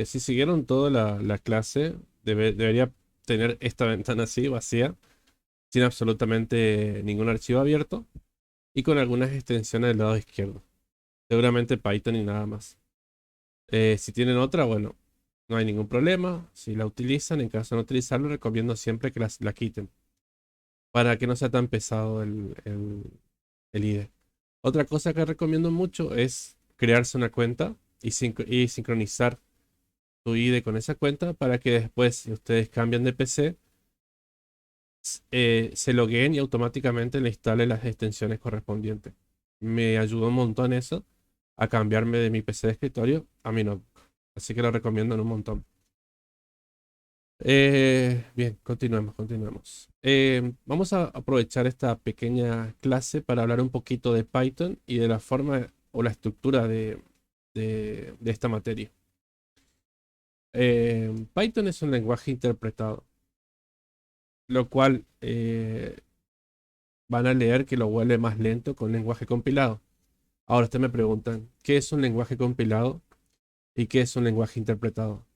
si siguieron toda la clase, debería tener esta ventana así, vacía, sin absolutamente ningún archivo abierto y con algunas extensiones del lado izquierdo. Seguramente Python y nada más. Si tienen otra, bueno, no hay ningún problema. Si la utilizan, en caso de no utilizarlo, recomiendo siempre que la quiten para que no sea tan pesado el IDE. Otra cosa que recomiendo mucho es crearse una cuenta y sincronizar tu IDE con esa cuenta para que después, si ustedes cambian de PC, se logueen y automáticamente le instale las extensiones correspondientes. Me ayudó un montón eso a cambiarme de mi PC de escritorio a mi notebook. Así que lo recomiendo en un montón. Bien, continuemos. Vamos a aprovechar esta pequeña clase para hablar un poquito de Python y de la forma o la estructura de esta materia. Python es un lenguaje interpretado, lo cual van a leer que lo vuelve más lento con lenguaje compilado. Ahora ustedes me preguntan, ¿qué es un lenguaje compilado y qué es un lenguaje interpretado?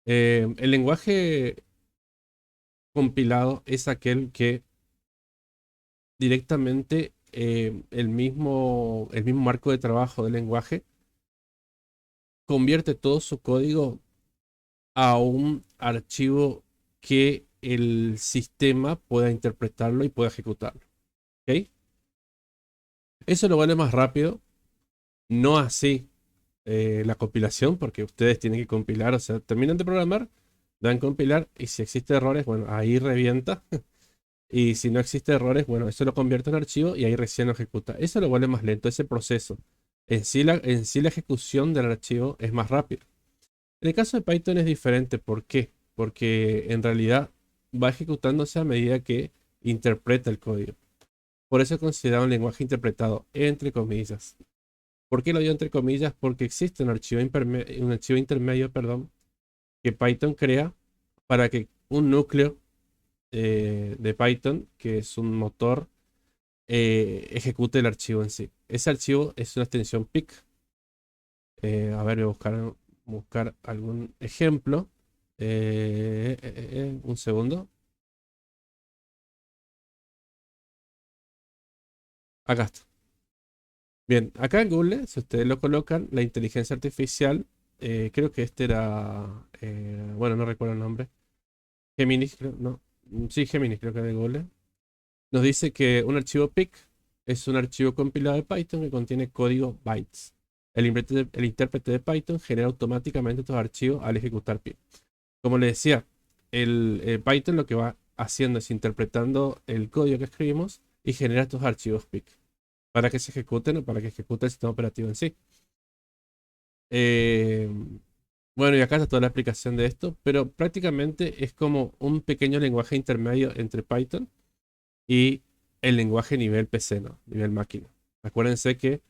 El lenguaje compilado es aquel que directamente el mismo marco de trabajo del lenguaje convierte todo su código a un archivo que el sistema pueda interpretarlo y pueda ejecutarlo. ¿Ok? Eso lo vuelve más rápido, no así la compilación, porque ustedes tienen que compilar, o sea, terminan de programar, dan compilar y si existe errores, bueno, ahí revienta. Y si no existe errores, bueno, eso lo convierte en archivo y ahí recién lo ejecuta. Eso lo vuelve más lento, ese proceso. En sí la ejecución del archivo es más rápida. En el caso de Python es diferente. ¿Por qué? Porque en realidad va ejecutándose a medida que interpreta el código. Por eso es considerado un lenguaje interpretado, entre comillas. ¿Por qué lo digo entre comillas? Porque existe un archivo intermedio, perdón, que Python crea para que un núcleo de Python, que es un motor, ejecute el archivo en sí. Ese archivo es una extensión PIC. A ver, voy a buscar algún ejemplo. Un segundo. Acá está. Bien, acá en Google, si ustedes lo colocan, la inteligencia artificial, creo que este era, bueno, no recuerdo el nombre. Géminis, creo, no. Sí, Géminis, creo que es de Google. Nos dice que un archivo PIC es un archivo compilado de Python que contiene código bytes. El intérprete de Python genera automáticamente estos archivos al ejecutar PIC. Como le decía, el Python lo que va haciendo es interpretando el código que escribimos y genera estos archivos PIC para que se ejecuten o para que ejecute el sistema operativo en sí. Eh, bueno, y acá está toda la explicación de esto, pero prácticamente es como un pequeño lenguaje intermedio entre Python y el lenguaje nivel PC, ¿no? Nivel máquina. Acuérdense que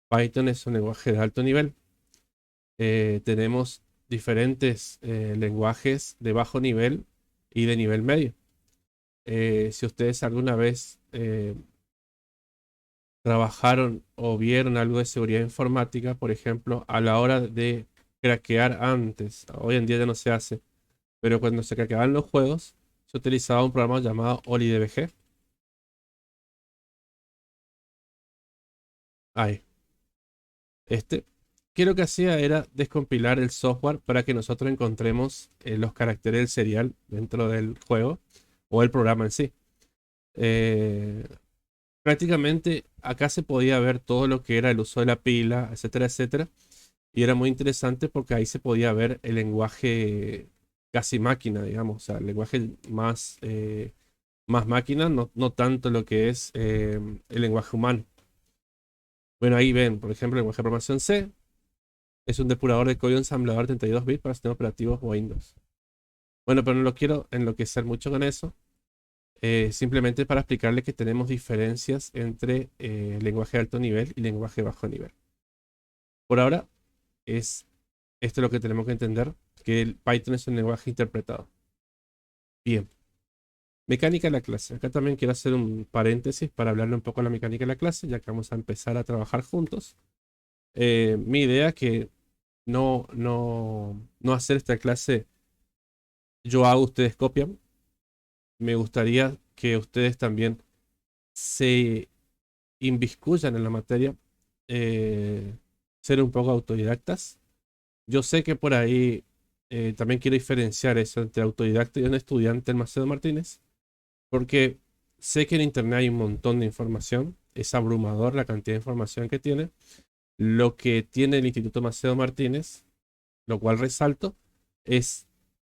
Python es un lenguaje de alto nivel. Tenemos diferentes lenguajes de bajo nivel y de nivel medio. Si ustedes alguna vez trabajaron o vieron algo de seguridad informática, por ejemplo, a la hora de craquear antes, hoy en día ya no se hace, pero cuando se craqueaban los juegos, se utilizaba un programa llamado OliDBG. Ahí. Este, que lo que hacía era descompilar el software para que nosotros encontremos los caracteres del serial dentro del juego o el programa en sí. Eh, Prácticamente acá se podía ver todo lo que era el uso de la pila, etcétera, etcétera. Y era muy interesante porque ahí se podía ver el lenguaje casi máquina, digamos, o sea, el lenguaje más máquina, no tanto lo que es el lenguaje humano. Bueno, ahí ven, por ejemplo, el lenguaje de programación C. Es un depurador de código ensamblador 32 bits para sistemas operativos Windows. Bueno, pero no lo quiero enloquecer mucho con eso. Simplemente para explicarle que tenemos diferencias entre lenguaje de alto nivel y lenguaje de bajo nivel. Por ahora, es esto lo que tenemos que entender, que el Python es un lenguaje interpretado. Bien, mecánica de la clase. Acá también quiero hacer un paréntesis para hablarle un poco de la mecánica de la clase, ya que vamos a empezar a trabajar juntos. Mi idea es que no hacer esta clase yo hago, ustedes copian. Me gustaría que ustedes también se inviscuyan en la materia, eh, ser un poco autodidactas. Yo sé que por ahí también quiero diferenciar eso entre autodidacta y un estudiante en Macedo Martínez, porque sé que en internet hay un montón de información, es abrumador la cantidad de información que tiene. Lo que tiene el Instituto Macedo Martínez, lo cual resalto, es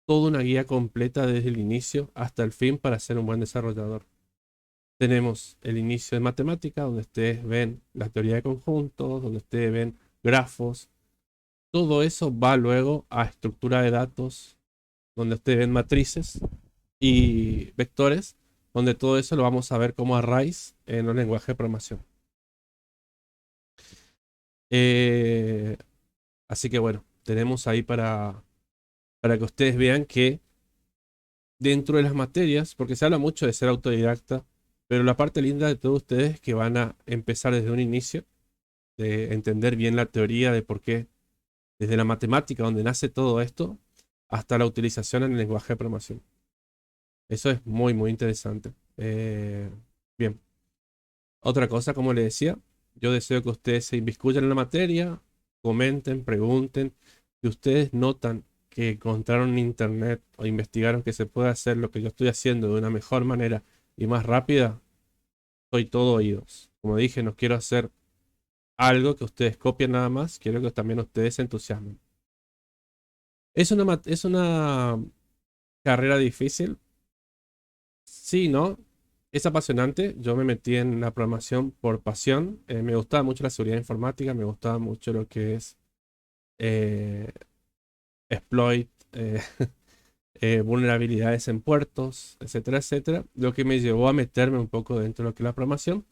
toda una guía completa desde el inicio hasta el fin para ser un buen desarrollador. Tenemos el inicio de matemática, donde ustedes ven la teoría de conjuntos, donde ustedes ven grafos. Todo eso va luego a estructura de datos, donde ustedes ven matrices y vectores, donde todo eso lo vamos a ver como arrays en un lenguaje de programación. Eh, Así que bueno, tenemos ahí para que ustedes vean que dentro de las materias, porque se habla mucho de ser autodidacta, pero la parte linda de todos ustedes es que van a empezar desde un inicio, de entender bien la teoría de por qué, desde la matemática donde nace todo esto, hasta la utilización en el lenguaje de programación. Eso es muy, muy interesante. Bien, otra cosa, como les decía, yo deseo que ustedes se inviscuyan en la materia, comenten, pregunten. Si ustedes notan que encontraron en internet o investigaron que se puede hacer lo que yo estoy haciendo de una mejor manera y más rápida, soy todo oídos. Como dije, no quiero hacer algo que ustedes copien nada más, quiero que también ustedes se entusiasmen. Es una carrera difícil, sí, ¿no? Es apasionante. Yo me metí en la programación por pasión. Me gustaba mucho la seguridad informática, me gustaba mucho lo que es eh, exploit, vulnerabilidades en puertos, etcétera, etcétera. Lo que me llevó a meterme un poco dentro de lo que es la programación.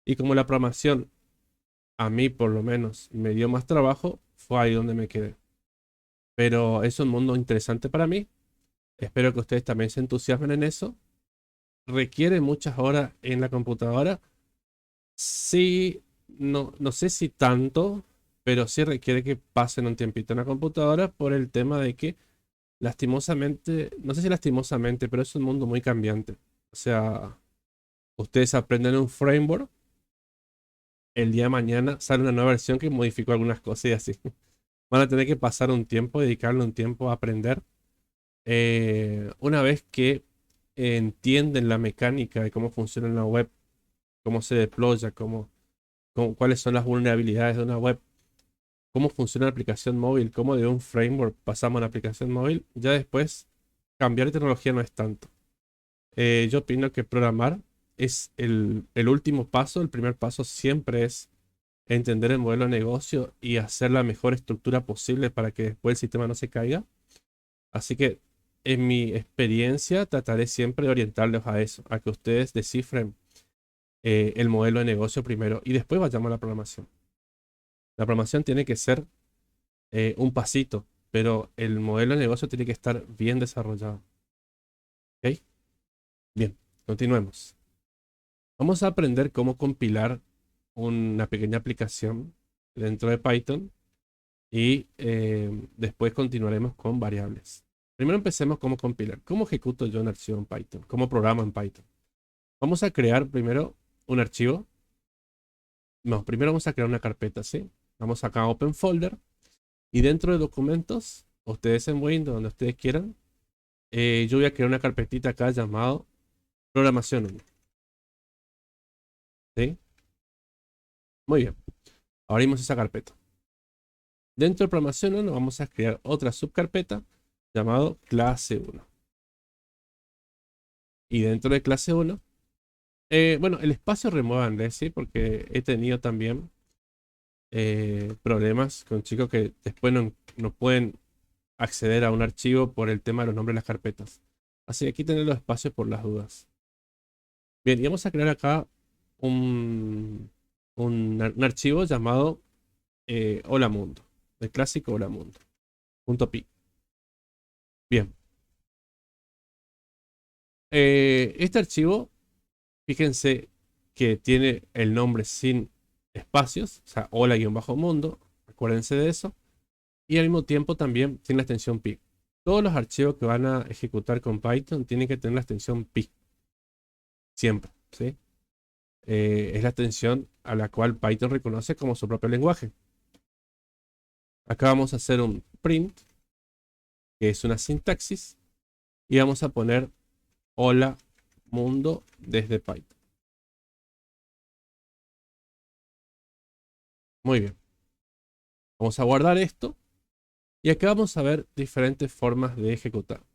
Y como la programación a mí por lo menos me dio más trabajo, fue ahí donde me quedé. Pero es un mundo interesante para mí. Espero que ustedes también se entusiasmen en eso. Requiere muchas horas en la computadora. Sí, no sé si tanto, pero sí requiere que pasen un tiempito en la computadora por el tema de que lastimosamente, no sé si lastimosamente, pero es un mundo muy cambiante. O sea, ustedes aprenden un framework, el día de mañana sale una nueva versión que modificó algunas cosas y así. Van a tener que pasar un tiempo, dedicarle un tiempo a aprender. Una vez que entienden la mecánica de cómo funciona la web, cómo se deploya, cuáles son las vulnerabilidades de una web, cómo funciona la aplicación móvil, cómo de un framework pasamos a una aplicación móvil, ya después cambiar de tecnología no es tanto. Yo opino que programar es el último paso, el primer paso siempre es entender el modelo de negocio y hacer la mejor estructura posible para que después el sistema no se caiga. Así que en mi experiencia trataré siempre de orientarlos a eso, a que ustedes descifren el modelo de negocio primero y después vayamos a la programación. La programación tiene que ser un pasito, pero el modelo de negocio tiene que estar bien desarrollado. ¿Ok? Bien, continuemos. Vamos a aprender cómo compilar una pequeña aplicación dentro de Python y después continuaremos con variables. Primero empecemos cómo compilar. ¿Cómo ejecuto yo un archivo en Python? ¿Cómo programo en Python? Vamos a crear primero un archivo. No, primero vamos a crear una carpeta, ¿sí? Vamos acá a Open Folder y dentro de documentos, ustedes en Windows, donde ustedes quieran, yo voy a crear una carpetita acá llamado programación 1. ¿Sí? Muy bien. Abrimos esa carpeta. Dentro de programación 1 vamos a crear otra subcarpeta llamado clase 1. Y dentro de clase 1, bueno, el espacio remuévanle, ¿sí? Porque he tenido también problemas con chicos que después no pueden acceder a un archivo por el tema de los nombres de las carpetas. Así que aquí tener los espacios por las dudas. Bien, y vamos a crear acá un, un archivo llamado Hola Mundo, el clásico Hola Mundo, punto .pi. Bien, este archivo, fíjense que tiene el nombre sin espacios, o sea, hola-mundo, acuérdense de eso. y al mismo tiempo también tiene la extensión pi. Todos los archivos que van a ejecutar con Python tienen que tener la extensión pi. Siempre, ¿sí? Es la extensión a la cual Python reconoce como su propio lenguaje. Acá vamos a hacer un print, que es una sintaxis, y vamos a poner hola mundo desde Python. Muy bien. Vamos a guardar esto y acá vamos a ver diferentes formas de ejecutar.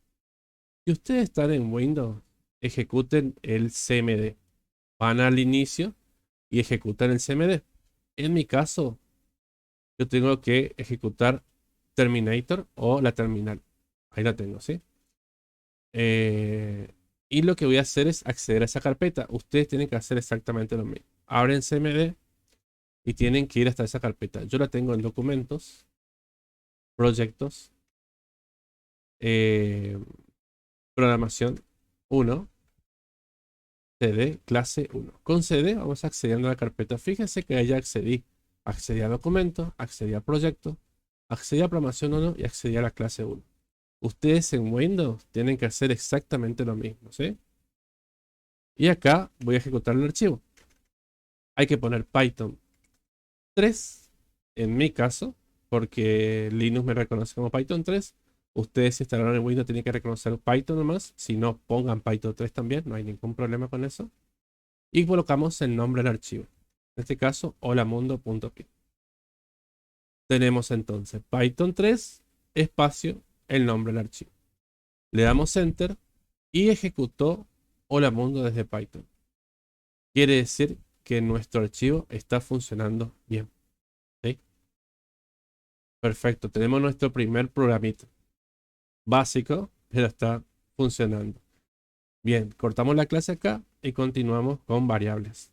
Si ustedes están en Windows, ejecuten el cmd. Van al inicio y ejecutan el cmd. En mi caso, yo tengo que ejecutar Terminator o la terminal. Ahí la tengo, ¿sí? Y lo que voy a hacer es acceder a esa carpeta. Ustedes tienen que hacer exactamente lo mismo. Abren cmd y tienen que ir hasta esa carpeta. Yo la tengo en documentos, proyectos, programación 1, CD, clase 1. Con CD vamos accediendo a la carpeta. Fíjense que ya accedí. Accedí a documentos, accedí a proyectos, accedí a programación 1 y accedí a la clase 1. Ustedes en Windows tienen que hacer exactamente lo mismo, ¿sí? Y acá voy a ejecutar el archivo. Hay que poner Python 3, en mi caso, porque Linux me reconoce como Python 3. Ustedes si instalaron en Windows tienen que reconocer Python nomás. Si no, pongan Python 3 también, no hay ningún problema con eso. Y colocamos el nombre del archivo. En este caso, holamundo.py. Tenemos entonces Python 3, espacio, el nombre del archivo. Le damos Enter y ejecutó Hola Mundo desde Python. Quiere decir que nuestro archivo está funcionando bien. ¿Sí? Perfecto, tenemos nuestro primer programita. Básico, pero está funcionando. Bien, cortamos la clase acá y continuamos con variables.